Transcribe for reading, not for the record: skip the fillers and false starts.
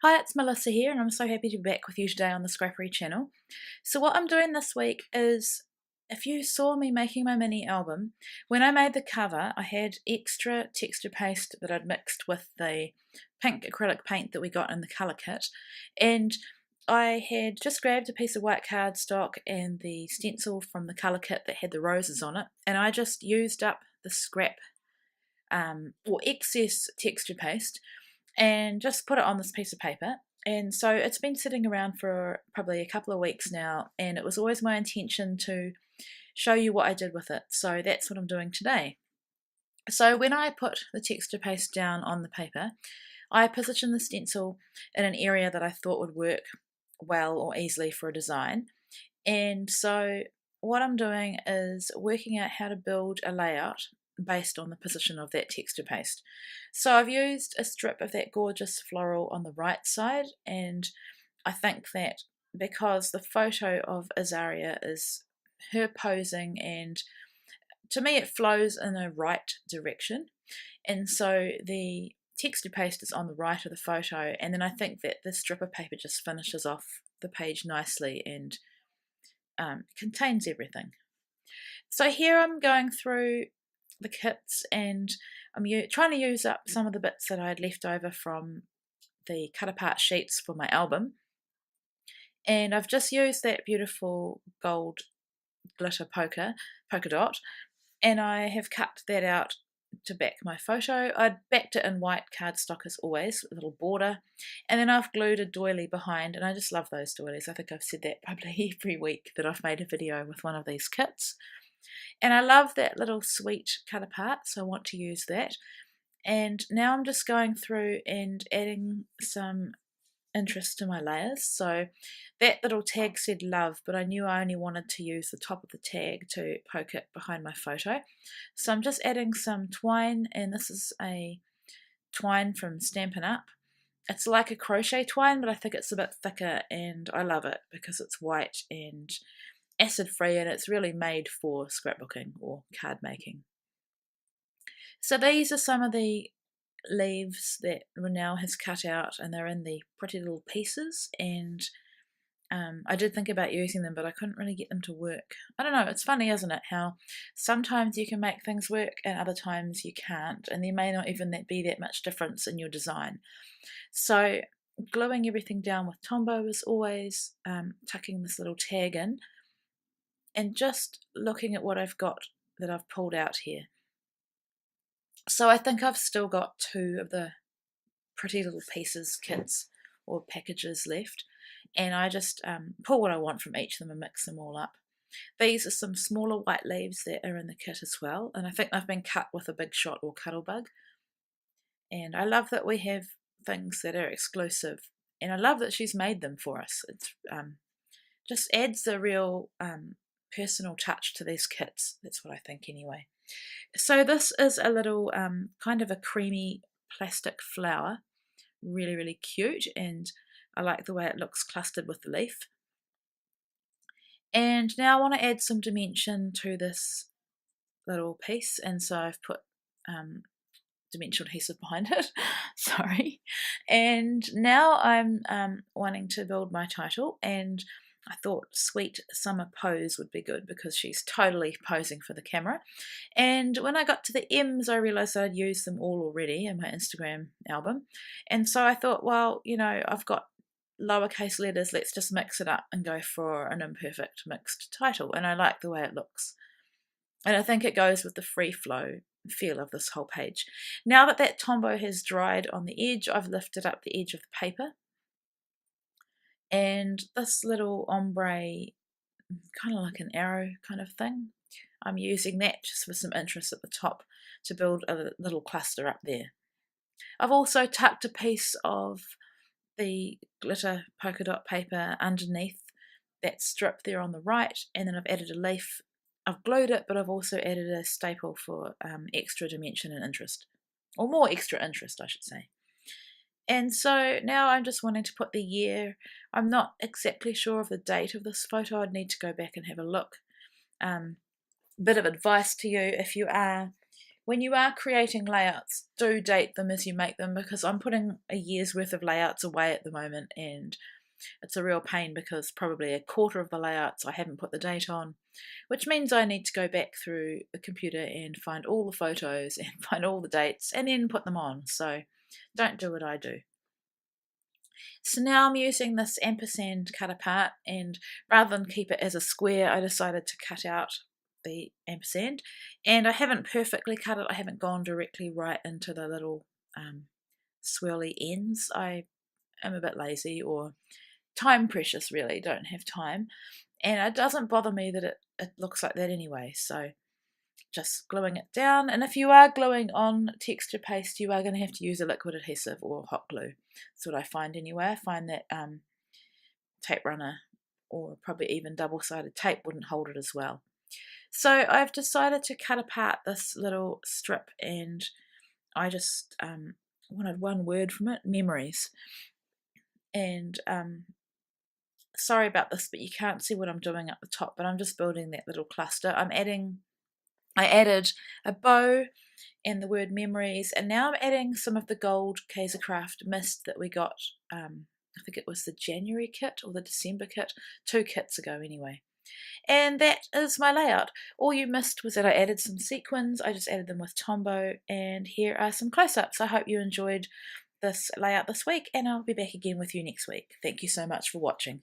Hi, it's Melissa here, and I'm so happy to be back with you today on the Scrappery channel. So what I'm doing this week is, if you saw me making my mini album, when I made the cover, I had extra texture paste that I'd mixed with the pink acrylic paint that we got in the colour kit, and I had just grabbed a piece of white cardstock and the stencil from the colour kit that had the roses on it, and I just used up the scrap or excess texture paste and just put it on this piece of paper. And so it's been sitting around for probably a couple of weeks now, and it was always my intention to show you what I did with it. So that's what I'm doing today. So when I put the texture paste down on the paper, I positioned the stencil in an area that I thought would work well or easily for a design. And so what I'm doing is working out how to build a layout based on the position of that texture paste. So I've used a strip of that gorgeous floral on the right side, and I think that because the photo of Azaria is her posing, and to me it flows in a right direction, and so the texture paste is on the right of the photo, and then I think that this strip of paper just finishes off the page nicely and contains everything. So here I'm going through the kits, and I'm trying to use up some of the bits that I had left over from the cut apart sheets for my album, and I've just used that beautiful gold glitter polka dot, and I have cut that out to back my photo. I backed it in white cardstock as always, with a little border, and then I've glued a doily behind, and I just love those doilies. I think I've said that probably every week that I've made a video with one of these kits. And I love that little sweet cut apart, so I want to use that. And now I'm just going through and adding some interest to my layers. So that little tag said love, but I knew I only wanted to use the top of the tag to poke it behind my photo. So I'm just adding some twine, and this is a twine from Stampin' Up. It's like a crochet twine, but I think it's a bit thicker, and I love it because it's white and acid free, and it's really made for scrapbooking or card making. So these are some of the leaves that Renelle has cut out, and they're in the pretty little pieces, and I did think about using them, but I couldn't really get them to work. I don't know, it's funny, isn't it, how sometimes you can make things work and other times you can't, and there may not even be that much difference in your design. So gluing everything down with Tombow as always, tucking this little tag in, and just looking at what I've got that I've pulled out here. So I think I've still got two of the pretty little pieces, kits or packages left, and I just pull what I want from each of them and mix them all up. These are some smaller white leaves that are in the kit as well, and I think they've been cut with a big shot or Cuttlebug. And I love that we have things that are exclusive, and I love that she's made them for us. It's just adds a real personal touch to these kits. That's what I think anyway. So this is a little kind of a creamy plastic flower, really cute, and I like the way it looks clustered with the leaf. And now I want to add some dimension to this little piece, and so I've put dimensional adhesive behind it. Sorry. And now I'm wanting to build my title, and I thought Sweet Summer Pose would be good because she's totally posing for the camera. And when I got to the M's, I realised I'd used them all already in my Instagram album. And so I thought, well, you know, I've got lowercase letters, let's just mix it up and go for an imperfect mixed title. And I like the way it looks. And I think it goes with the free flow feel of this whole page. Now that that Tombow has dried on the edge, I've lifted up the edge of the paper. And this little ombre, kind of like an arrow kind of thing, I'm using that just for some interest at the top to build a little cluster up there. I've also tucked a piece of the glitter polka dot paper underneath that strip there on the right, and then I've added a leaf. I've glued it, but I've also added a staple for extra dimension and interest, or more extra interest, I should say. And so now I'm just wanting to put the year. I'm not exactly sure of the date of this photo. I'd need to go back and have a look. Bit of advice to you, if you are when you are creating layouts, do date them as you make them, because I'm putting a year's worth of layouts away at the moment, and it's a real pain because probably a quarter of the layouts I haven't put the date on, which means I need to go back through the computer and find all the photos and find all the dates and then put them on. So don't do what I do. So now I'm using this ampersand cut apart, and rather than keep it as a square, I decided to cut out the ampersand, and I haven't perfectly cut it. I haven't gone directly right into the little swirly ends. I am a bit lazy or time precious, really, don't have time, and it doesn't bother me that it looks like that anyway, so just gluing it down. And if you are gluing on texture paste, you are going to have to use a liquid adhesive or hot glue. That's what I find anyway. I find that tape runner or probably even double-sided tape wouldn't hold it as well. So I've decided to cut apart this little strip, and I just wanted one word from it: memories. And sorry about this, but you can't see what I'm doing at the top, but I'm just building that little cluster. I added a bow and the word memories, and now I'm adding some of the gold Kaisercraft mist that we got, I think it was the January kit or the December kit, 2 kits ago anyway. And that is my layout. All you missed was that I added some sequins. I just added them with Tombow, and here are some close-ups. I hope you enjoyed this layout this week, and I'll be back again with you next week. Thank you so much for watching.